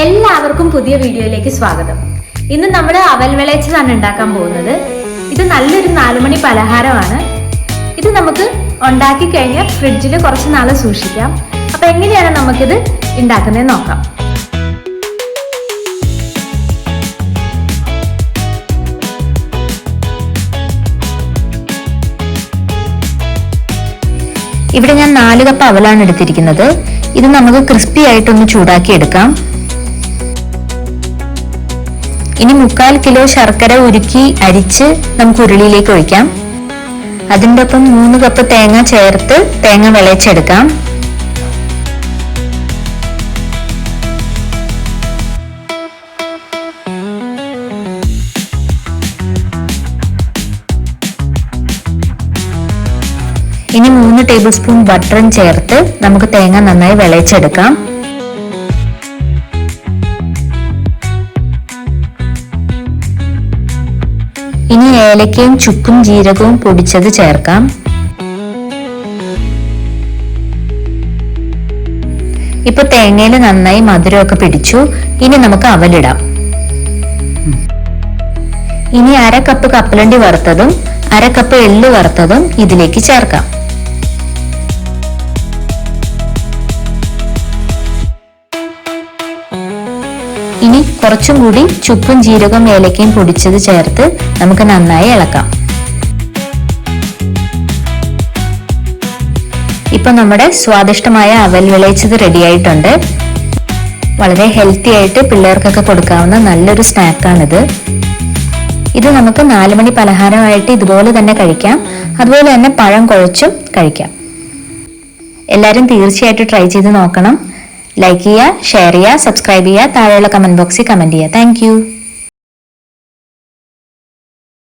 എല്ലാവർക്കും പുതിയ വീഡിയോയിലേക്ക് സ്വാഗതം. ഇന്ന് നമ്മൾ അവൽ വിളയിച്ചതാണ് ഉണ്ടാക്കാൻ പോകുന്നത്. ഇത് നല്ലൊരു 4 മണി പലഹാരമാണ്. ഇത് നമുക്ക് ഉണ്ടാക്കി കഴിഞ്ഞാൽ ഫ്രിഡ്ജിൽ കുറച്ച് നാൾ സൂക്ഷിക്കാം. അപ്പൊ എങ്ങനെയാണ് നമുക്കിത് ഉണ്ടാക്കുന്നത് നോക്കാം. ഇവിടെ ഞാൻ 4 കപ്പ് അവലാണ് എടുത്തിരിക്കുന്നത്. ഇത് നമുക്ക് ക്രിസ്പി ആയിട്ടൊന്ന് ചൂടാക്കി എടുക്കാം. ഇനി 3/4 കിലോ ശർക്കര ഉരുക്കി അരിച്ച് നമുക്ക് ഉരുളിയിലേക്ക് ഒഴിക്കാം. അതിൻ്റെ ഒപ്പം 3 കപ്പ് തേങ്ങ ചേർത്ത് തേങ്ങ വിളയിച്ചെടുക്കാം. ഇനി 3 ടേബിൾ സ്പൂൺ ബട്ടറും ചേർത്ത് നമുക്ക് തേങ്ങ നന്നായി വിളയിച്ചെടുക്കാം. ഇനി ഏലക്കയും ചുക്കും ജീരകവും പൊടിച്ചത് ചേർക്കാം. ഇപ്പൊ തേങ്ങയിൽ നന്നായി മധുരമൊക്കെ പിടിച്ചു. ഇനി നമുക്ക് അവലിടാം. ഇനി 1/2 കപ്പ് കപ്പലണ്ടി വറുത്തതും 1/2 കപ്പ് എള്ള് വറുത്തതും ഇതിലേക്ക് ചേർക്കാം. ഇനി കുറച്ചും കൂടി ചുക്കും ജീരകവും ഏലക്കയും പൊടിച്ചത് ചേർത്ത് നമുക്ക് നന്നായി ഇളക്കാം. ഇപ്പൊ നമ്മുടെ സ്വാദിഷ്ടമായ അവൽ വിളയിച്ചത് റെഡി ആയിട്ടുണ്ട്. വളരെ ഹെൽത്തി ആയിട്ട് പിള്ളേർക്കൊക്കെ കൊടുക്കാവുന്ന നല്ലൊരു സ്നാക്കാണിത്. ഇത് നമുക്ക് 4 മണി പലഹാരമായിട്ട് ഇതുപോലെ തന്നെ കഴിക്കാം. അതുപോലെ തന്നെ പഴം കുഴച്ചും കഴിക്കാം. എല്ലാവരും തീർച്ചയായിട്ടും ട്രൈ ചെയ്ത് നോക്കണം. ലൈക്ക് ചെയ്യുക, ഷെയർ ചെയ്യുക, സബ്സ്ക്രൈബ് ചെയ്യുക, താഴെയുള്ള കമന്റ് ബോക്സിൽ കമന്റ് ചെയ്യുക. Thank you.